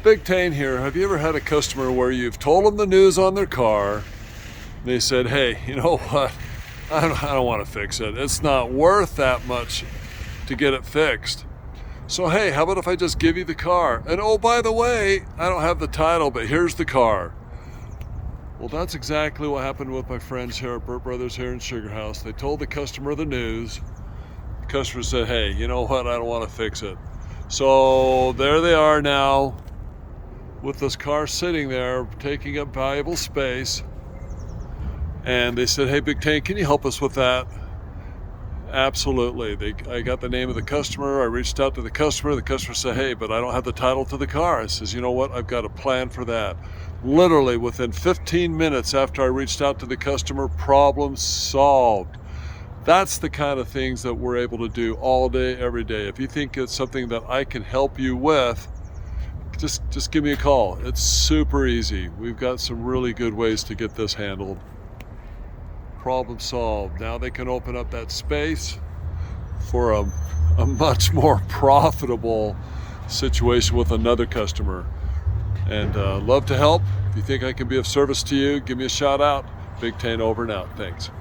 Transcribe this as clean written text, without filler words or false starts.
Big Tane here. Have you ever had a customer where you've told them the news on their car? They said, hey, you know what? I don't want to fix it. It's not worth that much to get it fixed. So, hey, how about if I just give you the car? And oh, by the way, I don't have the title, but here's the car. Well, that's exactly what happened with my friends here at Burt Brothers here in Sugar House. They told the customer the news. The customer said, hey, you know what? I don't want to fix it. So there they are now with this car sitting there taking up valuable space. And they said, hey, Big Tane, can you help us with that? Absolutely. I got the name of the customer. I reached out to the customer. The customer said, hey, but I don't have the title to the car. I says, you know what? I've got a plan for that. Literally within 15 minutes after I reached out to the customer, problem solved. That's the kind of things that we're able to do all day, every day. If you think it's something that I can help you with, just give me a call. It's super easy. We've got some really good ways to get this handled. Problem solved. Now they can open up that space for a much more profitable situation with another customer. And love to help. If you think I can be of service to you, give me a shout out. Big Tane over and out. Thanks.